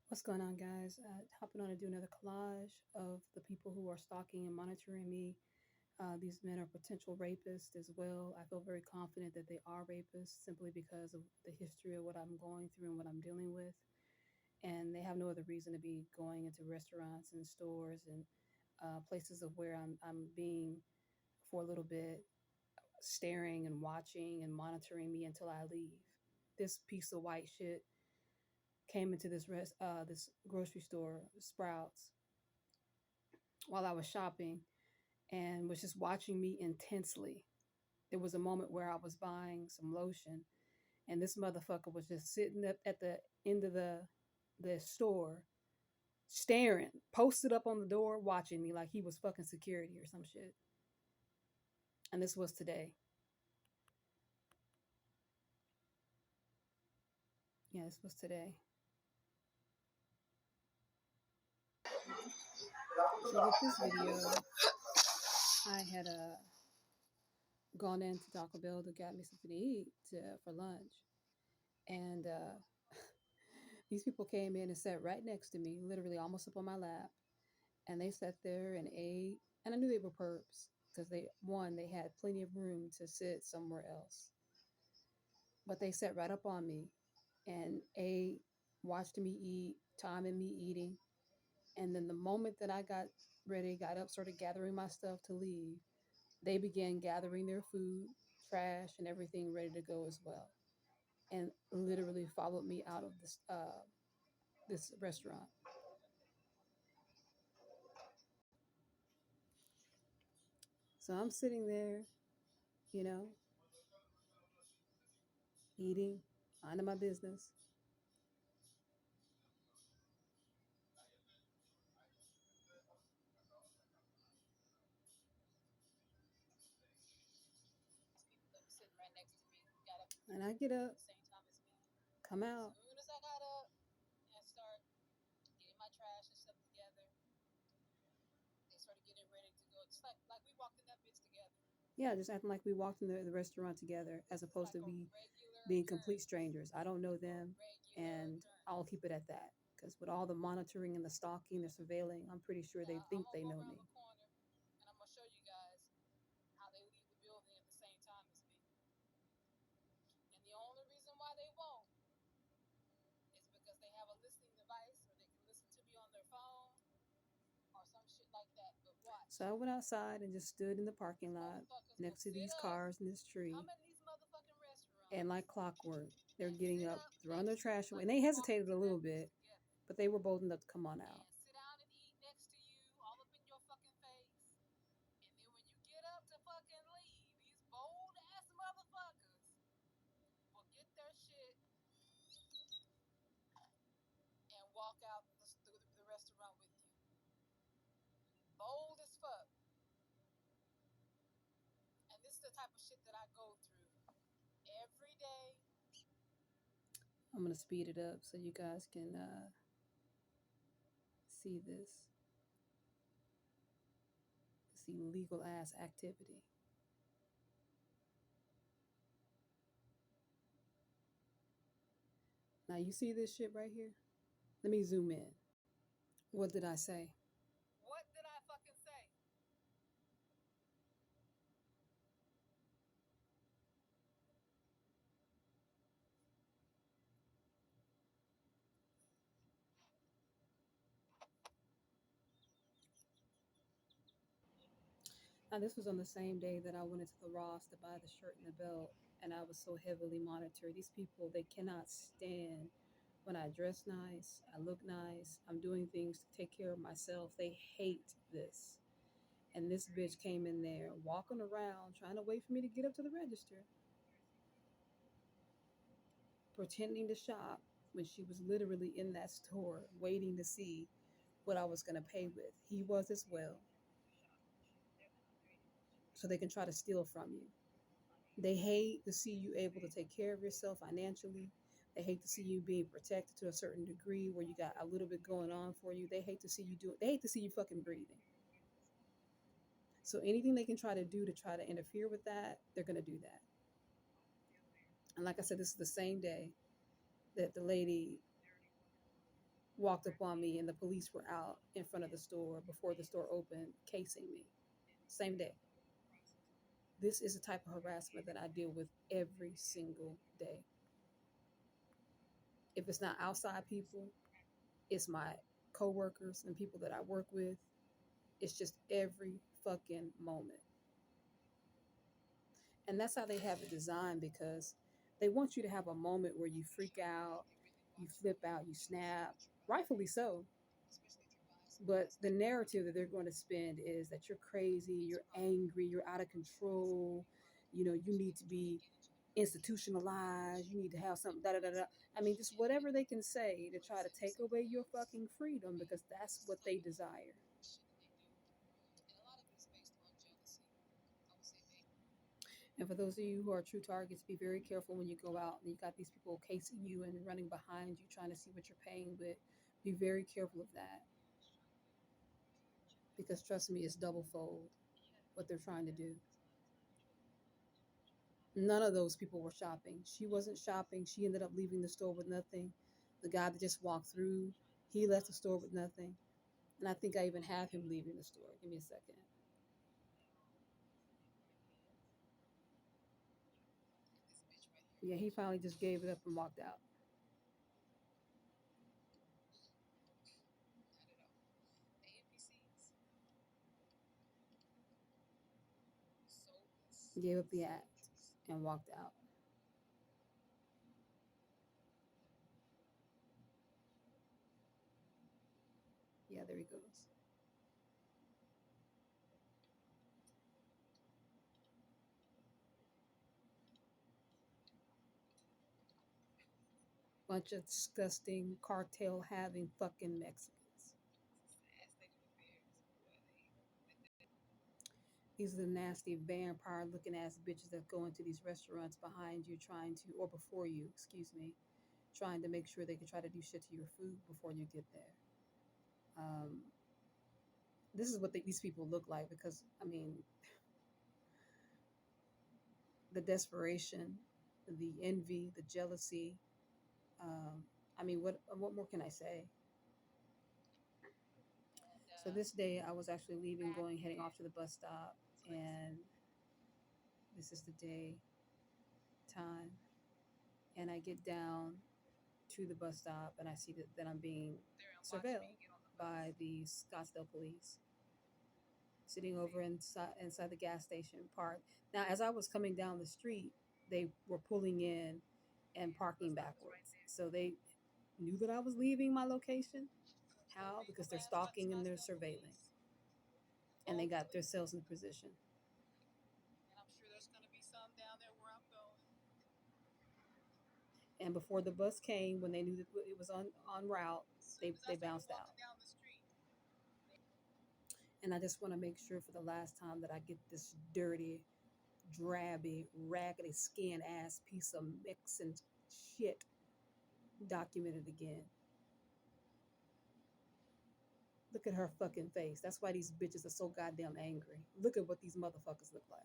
What's going on, guys? Hopping on to do another collage of the people who are stalking and monitoring me. These men are potential rapists as well. I feel very confident that they are rapists simply because of the history of what I'm going through and what I'm dealing with. And they have no other reason to be going into restaurants and stores and places of where I'm being for a little bit, staring and watching and monitoring me until I leave. This piece of white shit came into this grocery store, Sprouts, while I was shopping and was just watching me intensely. There was a moment where I was buying some lotion and this motherfucker was just sitting up at the end of the store staring, posted up on the door, watching me like he was fucking security or some shit. And this was today. Yeah, this was today. So with this video, I had gone into Taco Bell to get me something to eat for lunch. And these people came in and sat right next to me, literally almost up on my lap. And they sat there and ate. And I knew they were perps because they had plenty of room to sit somewhere else. But they sat right up on me and ate, watched me eat, timing me eating. And then the moment that I got ready, got up, started gathering my stuff to leave, they began gathering their food, trash, and everything ready to go as well. And literally followed me out of this restaurant. So I'm sitting there, you know, eating, minding my business. And I get up, come out. Yeah, just acting like we walked in the restaurant together as opposed to being complete strangers. I don't know them, and I'll keep it at that. Because with all the monitoring and the stalking, the surveilling, I'm pretty sure they think they know me. So I went outside and just stood in the parking lot next to these cars and this tree. And like clockwork, they're getting up, throwing their trash away. And they hesitated a little bit, but they were bold enough to come on out. I'm going to speed it up so you guys can see this. See legal ass activity. Now you see this shit right here? Let me zoom in. What did I say? Now this was on the same day that I went into the Ross to buy the shirt and the belt, and I was so heavily monitored. These people, they cannot stand when I dress nice, I look nice, I'm doing things to take care of myself. They hate this. And this bitch came in there walking around trying to wait for me to get up to the register, pretending to shop when she was literally in that store waiting to see what I was going to pay with. He was as well. So they can try to steal from you. They hate to see you able to take care of yourself financially. They hate to see you being protected to a certain degree where you got a little bit going on for you. They hate to see you do it. They hate to see you fucking breathing. So anything they can try to do to try to interfere with that, they're going to do that. And like I said, this is the same day that the lady walked up on me and the police were out in front of the store before the store opened, casing me. Same day. This is the type of harassment that I deal with every single day. If it's not outside people, it's my coworkers and people that I work with. It's just every fucking moment. And that's how they have it designed because they want you to have a moment where you freak out, you flip out, you snap, rightfully so. But the narrative that they're going to spend is that you're crazy, you're angry, you're out of control, you need to be institutionalized, you need to have something, da da da da. I mean, just whatever they can say to try to take away your fucking freedom because that's what they desire. And for those of you who are true targets, be very careful when you go out and you got these people casing you and running behind you, trying to see what you're paying with. Be very careful of that because trust me, it's double fold what they're trying to do. None of those people were shopping. She wasn't shopping. She ended up leaving the store with nothing. The guy that just walked through, he left the store with nothing. And I think I even have him leaving the store. Give me a second. Yeah, he finally just gave it up and walked out. Gave up the act and walked out. Yeah, there he goes. Bunch of disgusting cartel having fucking Mexicans. These are the nasty vampire looking ass bitches that go into these restaurants behind you trying to, or before you, excuse me, trying to make sure they can try to do shit to your food before you get there. Um, this is what these people look like because, I mean, the desperation, the envy, the jealousy. Um, I mean, what more can I say? So this day I was actually leaving, going, heading off to the bus stop, and this is the day, time, and I get down to the bus stop and I see that I'm being surveilled by the Scottsdale police, sitting over inside the gas station park. Now, as I was coming down the street, they were pulling in and parking backwards, so they knew that I was leaving my location. How? Because they're stalking and they're surveilling, and they got themselves in position. And before the bus came, when they knew that it was on route, they bounced out. And I just want to make sure for the last time that I get this dirty, drabby, raggedy skin ass piece of mixing shit documented again. Look at her fucking face. That's why these bitches are so goddamn angry. Look at what these motherfuckers look like.